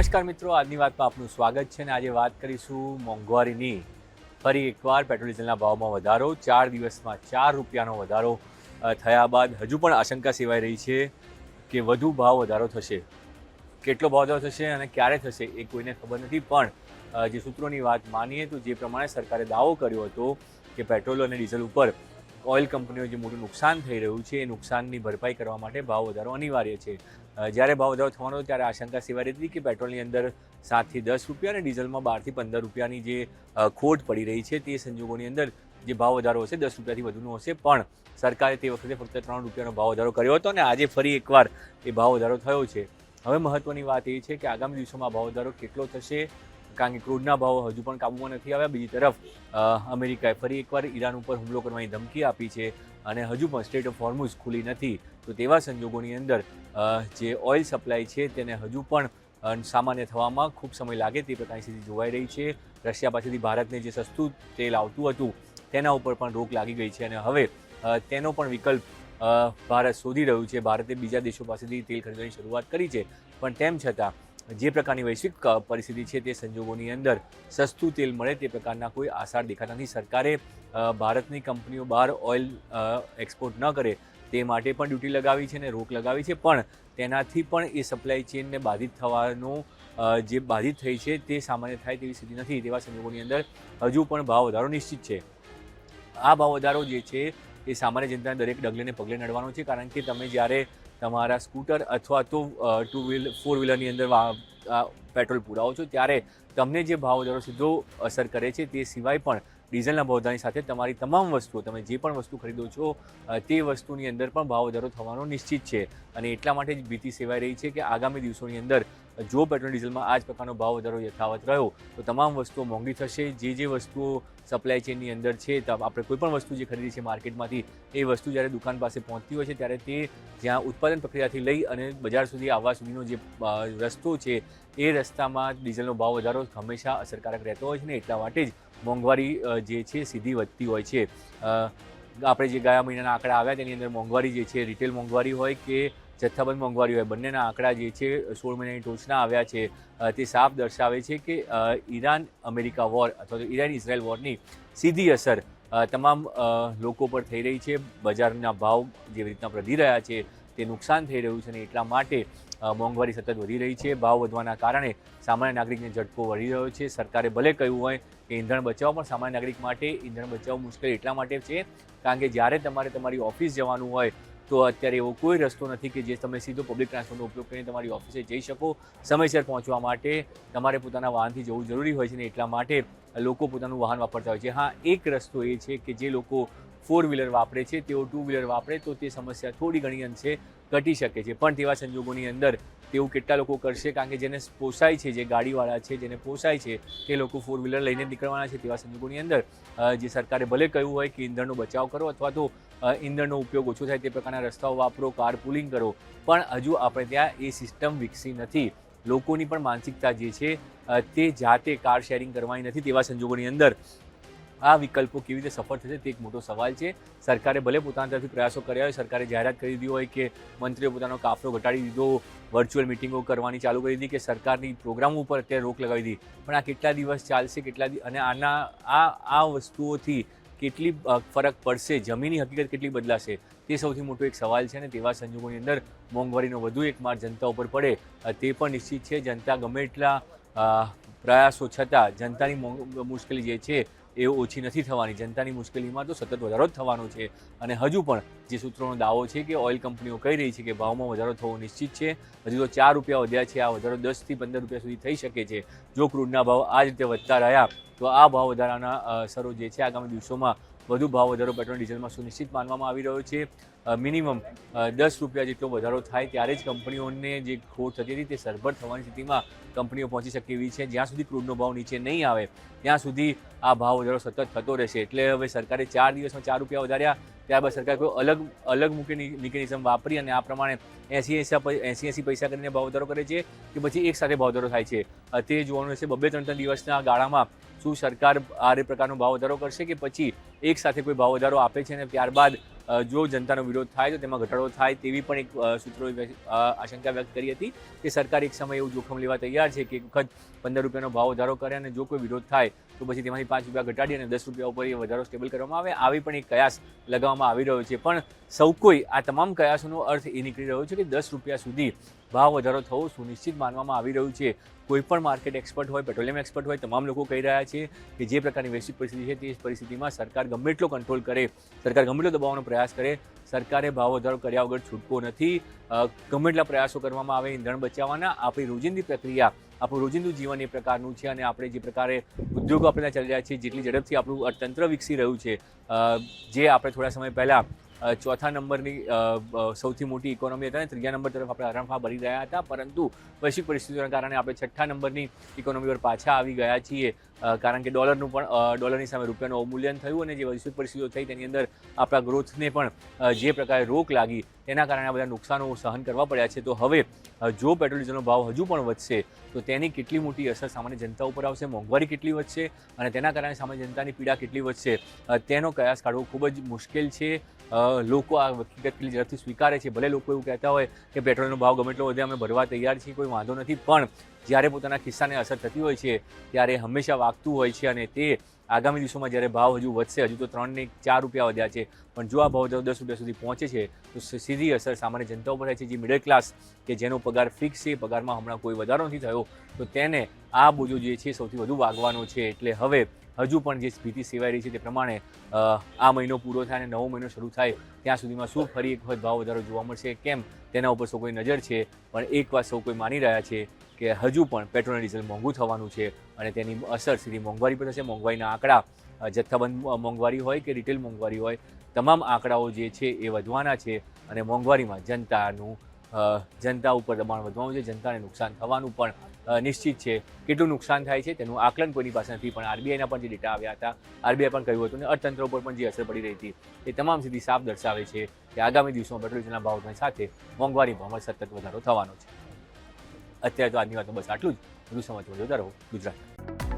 નમસ્કાર મિત્રો, આજની વાતમાં આપનું સ્વાગત છે. અને આજે વાત કરીશું મોંઘવારીની. ફરી એકવાર પેટ્રોલ ડીઝલના ભાવમાં વધારો, 4 દિવસમાં 4 રૂપિયાનો વધારો થયા બાદ હજુ પણ આશંકા સેવાઈ રહી છે કે વધુ ભાવ વધારો થશે. કેટલો ભાવ વધારો થશે અને ક્યારે થશે એ કોઈને ખબર નથી. પણ જે સૂત્રોની વાત માનીએ તો જે પ્રમાણે સરકારે દાવો કર્યો હતો કે પેટ્રોલ અને ડીઝલ ઉપર ઓઇલ કંપનીઓ જે મોટું નુકસાન થઈ રહ્યું છે એ નુકસાનની ભરપાઈ કરવા માટે ભાવ વધારો અનિવાર્ય છે. જ્યારે ભાવ વધારો થવાનો હતો ત્યારે આશંકા સેવાઈ હતી કે પેટ્રોલની અંદર 7 થી 10 રૂપિયા અને ડીઝલમાં 12 થી 15 રૂપિયાની જે ખોટ પડી રહી છે તે સંજોગોની અંદર જે ભાવ વધારો હશે 10 રૂપિયાથી વધુનો હશે. પણ સરકારે તે વખતે ફક્ત 3 રૂપિયાનો ભાવ વધારો કર્યો હતો અને આજે ફરી એકવાર એ ભાવ વધારો થયો છે. હવે મહત્વની વાત એ છે કે આગામી દિવસોમાં ભાવ વધારો કેટલો થશે, કારણ કે ક્રૂડના ભાવ હજુ પણ કાબૂમાં નથી આવ્યા. બીજી તરફ અમેરિકાએ ફરી એકવાર ઈરાન ઉપર હુમલો કરવાની ધમકી આપી છે અને હજુ પણ સ્ટ્રેટ ઓફ હોર્મુઝ ખુલી નથી. તો તેવા સંજોગોની અંદર જે ઓઇલ સપ્લાય છે તેને હજુ પણ સામાન્ય થવામાં ખૂબ સમય લાગે તે પ્રકારની સ્થિતિ જોવાઈ રહી છે. રશિયા પાસેથી ભારતને જે સસ્તું તેલ આવતું હતું તેના ઉપર પણ રોક લાગી ગઈ છે અને હવે તેનો પણ વિકલ્પ ભારત શોધી રહ્યું છે. ભારતે બીજા દેશો પાસેથી તેલ ખરીદવાની શરૂઆત કરી છે, પણ તેમ છતાં જે પ્રકારની વૈશ્વિક પરિસ્થિતિ છે તે સંજોગોની અંદર સસ્તું તેલ મળે તે પ્રકારના કોઈ આસાર દેખાતા નથી. સરકારે ભારતની કંપનીઓ બહાર ઓઇલ એક્સપોર્ટ ન કરે તે માટે પણ ડ્યુટી લગાવી છે અને રોક લગાવી છે, પણ તેનાથી પણ એ સપ્લાય ચેનને બાધિત થવાનો જે બાધિત થઈ છે તે સામાન્ય થાય તેવી સ્થિતિ નથી. તેવા સંજોગોની અંદર હજુ પણ ભાવ વધારો નિશ્ચિત છે. આ ભાવ વધારો જે છે એ સામાન્ય જનતાને દરેક ડગલેને પગલે નડવાનો છે, કારણ કે તમે જ્યારે તમારા સ્કૂટર અથવા તો 4 વ્હીલરની અંદર પેટ્રોલ પુરાવો છો ત્યારે તમને જે ભાવ વધારો સીધો અસર કરે છે તે સિવાય પણ ડીઝલના ભાવ વધારાની સાથે તમારી તમામ વસ્તુઓ, તમે જે પણ વસ્તુ ખરીદો છો તે વસ્તુની અંદર પણ ભાવ વધારો થવાનો નિશ્ચિત છે. અને એટલા માટે જ ભીતિ સેવાઈ રહી છે કે આગામી દિવસોની અંદર જો પેટ્રોલ ડીઝલમાં આ જ પ્રકારનો ભાવ વધારો યથાવત રહ્યો તો તમામ વસ્તુઓ મોંઘી થશે. જે વસ્તુઓ સપ્લાય ચેનની અંદર છે, આપણે કોઈ પણ વસ્તુ જે ખરીદી છે માર્કેટમાંથી, એ વસ્તુ જ્યારે દુકાન પાસે પહોંચતી હોય છે ત્યારે તે જ્યાં ઉત્પાદન પ્રક્રિયાથી લઈ અને બજાર સુધી આવવા સુધીનો જે રસ્તો છે એ રસ્તામાં ડીઝલનો ભાવ વધારો હંમેશા અસરકારક રહેતો હોય છે ને એટલા માટે જ મોંઘવારી જે છે સીધી વધતી હોય છે. આપણે જે ગયા મહિનાના આંકડા આવ્યા તેની અંદર મોંઘવારી જે છે, રિટેલ મોંઘવારી હોય કે જથ્થાબંધ મોંઘવારી હોય, બંનેના આંકડા જે છે 16 મહિનાની ટોચના આવ્યા છે. તે સાફ દર્શાવે છે કે ઈરાન અમેરિકા વોર અથવા તો ઈરાન ઇઝરાયલ વોરની સીધી અસર તમામ લોકો પર થઈ રહી છે. બજારના ભાવ જેવી રીતના વધી રહ્યા છે તે નુકસાન થઈ રહ્યું છે અને એટલા માટે મોંઘવારી સતત વધી રહી છે. ભાવ વધવાના કારણે સામાન્ય નાગરિકને ઝટકો વળી રહ્યો છે. સરકારે ભલે કહ્યું હોય કે ઈંધણ બચાવો, પણ સામાન્ય નાગરિક માટે ઈંધણ બચાવવું મુશ્કેલ એટલા માટે છે કારણ કે જ્યારે તમારે તમારી ઓફિસ જવાનું હોય તો અત્યારે એવો કોઈ રસ્તો નથી કે જે તમે સીધો પબ્લિક ટ્રાન્સપોર્ટનો ઉપયોગ કરીને તમારી ઓફિસે જઈ શકો. સમયસર પહોંચવા માટે તમારે પોતાના વાહનથી જવું જરૂરી હોય છે ને એટલા માટે લોકો પોતાનું વાહન વાપરતા હોય છે. હા, એક રસ્તો એ છે કે જે લોકો 4 વ્હીલર વાપરે છે તેઓ 2 વ્હીલર વાપરે તો તે સમસ્યા થોડી ઘણી અંશે ઘટી શકે છે. પણ તેવા સંજોગોની અંદર તેવું કેટલા લોકો કરશે, કારણ કે જેને પોસાય છે, જે ગાડીવાળા છે જેને પોસાય છે તે લોકો 4 વ્હીલર લઈને નીકળવાના છે. તેવા સંજોગોની અંદર જે સરકારે ભલે કહ્યું હોય કે ઈંધણનો બચાવ કરો અથવા તો ઈંધણનો ઉપયોગ ઓછો થાય તે પ્રકારના રસ્તાઓ વાપરો, કાર પુલિંગ કરો, પણ હજુ આપણે ત્યાં એ સિસ્ટમ વિકસી નથી. લોકોની પણ માનસિકતા જે છે તે જાતે કાર શેરિંગ કરવાની નથી. તેવા સંજોગોની અંદર આ વિકલ્પો કેવી રીતે સફળ થશે તે એક મોટો સવાલ છે. સરકારે ભલે પોતાના તરફથી પ્રયાસો કર્યા હોય, સરકારે જાહેરાત કરી દીધી હોય કે મંત્રીઓ પોતાનો કાફલો ઘટાડી દીધો, વર્ચ્યુઅલ મિટિંગો કરવાની ચાલુ કરી દીધી કે સરકારની પ્રોગ્રામો ઉપર અત્યારે રોક લગાવી દીધી, પણ આ કેટલા દિવસ ચાલશે, અને આ વસ્તુઓથી કેટલી ફરક પડશે, જમીની હકીકત કેટલી બદલાશે તે સૌથી મોટો એક સવાલ છે. અને તેવા સંજોગોની અંદર મોંઘવારીનો વધુ એક માર જનતા ઉપર પડે તે પણ નિશ્ચિત છે. જનતા ગમે એટલા પ્રયાસો છતાં જનતાની મુશ્કેલી જે છે એ ઓછી નથી થવાની. જનતાની મુશ્કેલીમાં તો સતત વધારો જ થવાનો છે. અને હજુ પણ જે સૂત્રોનો દાવો છે કે ઓઇલ કંપનીઓ કહી રહી છે કે ભાવમાં વધારો થવો નિશ્ચિત છે. હજુ તો 4 રૂપિયા વધ્યા છે, આ વધારો 10 થી 15 રૂપિયા સુધી થઈ શકે છે. જો ક્રૂડના ભાવ આ રીતે વધતા રહ્યા તો આ ભાવ વધારાના અસરો જે છે આગામી દિવસોમાં વધુ ભાવ વધારો પેટ્રોલ ડીઝલમાં સુનિશ્ચિત માનવામાં આવી રહ્યો છે. મિનિમમ 10 રૂપિયા જેટલો વધારો થાય ત્યારે જ કંપનીઓને જે ખોટ થતી હતી તે સરભર થવાની સ્થિતિમાં કંપનીઓ પહોંચી શકે એવી છે. જ્યાં સુધી ક્રૂડનો ભાવ નીચે નહીં આવે ત્યાં સુધી આ ભાવ વધારો સતત થતો રહેશે. એટલે હવે સરકારે 4 દિવસમાં 4 રૂપિયા વધાર્યા, ત્યારબાદ સરકારે કોઈ અલગ મિકેનિઝમ વાપરી અને આ પ્રમાણે 80 પૈસા કરીને ભાવ વધારો કરે છે કે પછી એક સાથે ભાવ વધારો થાય છે તે જોવાનું રહેશે. 2-3 દિવસના ગાળામાં શું સરકાર આ પ્રકારનો ભાવ વધારો કરશે કે પછી એક સાથે કોઈ ભાવ વધારો આપે છે અને ત્યારબાદ જો જનતાનો વિરોધ થાય તો તેમાં ઘટાડો થાય તેવી પણ એક સૂત્રોએ આશંકા વ્યક્ત કરી હતી કે સરકાર એક સમય એવું જોખમ લેવા તૈયાર છે કે એક વખત 15 રૂપિયાનો ભાવ વધારો કરે અને જો કોઈ વિરોધ થાય તો પછી તેમાંથી 5 રૂપિયા ઘટાડી અને 10 રૂપિયા ઉપર એ વધારો સ્ટેબલ કરવામાં આવે, આવી પણ એક કયાસ લગાવવામાં આવી રહ્યો છે. પણ સૌ કોઈ આ તમામ કયાસોનો અર્થ એ નીકળી રહ્યો છે કે 10 રૂપિયા સુધી ભાવ વધારો થવો સુનિશ્ચિત માનવામાં આવી રહ્યું છે. કોઈ પણ માર્કેટ એક્સપર્ટ હોય, પેટ્રોલિયમ એક્સપર્ટ હોય, તમામ લોકો કહી રહ્યા છે કે જે પ્રકારની વૈશ્વિક પરિસ્થિતિ છે તે પરિસ્થિતિમાં સરકાર ગમે એટલો કંટ્રોલ કરે, સરકાર ગમે એટલો દબાવવાનો પ્રયાસ કરે, સરકારે ભાવ વધારો કર્યા વગર છૂટકો નથી. ગમે એટલા પ્રયાસો કરવામાં આવે ઇંધણ બચાવવાના, આપણી રોજિંદી પ્રક્રિયા, આપણું રોજિંદુ જીવન એ પ્રકારનું છે અને આપણે જે પ્રકારે ઉદ્યોગો આપણે ચાલી રહ્યા છીએ, જેટલી ઝડપથી આપણું અર્થતંત્ર વિકસી રહ્યું છે, જે આપણે થોડા સમય પહેલાં ચોથા નંબરની સૌથી મોટી ઇકોનોમી હતા અને ત્રીજા નંબર તરફ આપણે હરણફા ભરી રહ્યા હતા, પરંતુ વૈશ્વિક પરિસ્થિતિઓના કારણે આપણે છઠ્ઠા નંબરની ઇકોનોમી પર પાછા આવી ગયા છીએ. કારણ કે ડોલરની સામે રૂપિયાનું અવમૂલ્યન થયું અને જે વૈશ્વિક પરિસ્થિતિઓ થઈ તેની અંદર આપણા ગ્રોથને પણ જે પ્રકારે રોક લાગી તેના કારણે આ બધા નુકસાનો સહન કરવા પડ્યા છે. તો હવે જો પેટ્રોલ ડીઝલનો ભાવ હજુ પણ વધશે તો તેની કેટલી મોટી અસર સામાન્ય જનતા ઉપર આવશે, મોંઘવારી કેટલી વધશે અને તેના કારણે સામાન્ય જનતાની પીડા કેટલી વધશે તેનો કયાસ કાઢવો ખૂબ જ મુશ્કેલ છે. લોકો આ હકીકત કેટલી ઝડપથી સ્વીકારે છે. ભલે લોકો એવું કહેતા હોય કે પેટ્રોલનો ભાવ ગમે એટલો વધે અમે ભરવા તૈયાર છીએ, કોઈ વાંધો નથી, પણ જ્યારે પોતાના ખિસ્સાને અસર થતી હોય છે ત્યારે હંમેશા વાગતું હોય છે અને તે આગામી દિવસોમાં જ્યારે ભાવ હજુ વધશે, હજુ તો 3 ને 4 રૂપિયા વધ્યા છે, પણ જો આ ભાવ 10 રૂપિયા સુધી પહોંચે છે તો સીધી અસર સામાન્ય જનતા ઉપર થાય છે. જે મિડલ ક્લાસ કે જેનો પગાર ફિક્સ છે, પગારમાં હમણાં કોઈ વધારો નથી થયો, તો તેને આ બોજો જે છે સૌથી વધુ વાગવાનો છે. એટલે હવે હજુ પણ જે ભીતિ સેવાઈ રહી છે તે પ્રમાણે આ મહિનો પૂરો થાય અને નવો મહિનો શરૂ થાય ત્યાં સુધીમાં શું ફરી એક વખત ભાવ વધારો જોવા મળશે કેમ તેના ઉપર સૌ કોઈ નજર છે. પણ એક વાત સૌ કોઈ માની રહ્યા છે કે હજુ પણ પેટ્રોલ અને ડીઝલ મોંઘું થવાનું છે અને તેની અસર સીધી મોંઘવારી પર થશે. મોંઘવારીના આંકડા, જથ્થાબંધ મોંઘવારી હોય કે રિટેલ મોંઘવારી હોય, તમામ આંકડાઓ જે છે એ વધવાના છે અને મોંઘવારીમાં જનતા ઉપર દબાણ વધવાનું છે, જનતાને નુકસાન થવાનું પણ નિશ્ચિત છે. કેટલું નુકસાન થાય છે તેનું આકલન કોઈની પાસે નથી, પણ આરબીઆઈના પણ જે ડેટા આવ્યા હતા, આરબીઆઈ પણ કહ્યું હતું અને અર્થતંત્ર ઉપર પણ જે અસર પડી રહી હતી એ તમામ સીધી સાફ દર્શાવે છે કે આગામી દિવસોમાં પેટ્રોલ ડીઝલના ભાવની સાથે મોંઘવારી ભાવમાં સતત વધારો થવાનો છે. અત્યારે તો આજની વાતમાં બસ આટલું જ. વધુ સમાચાર જોતા રહો ગુજરાત.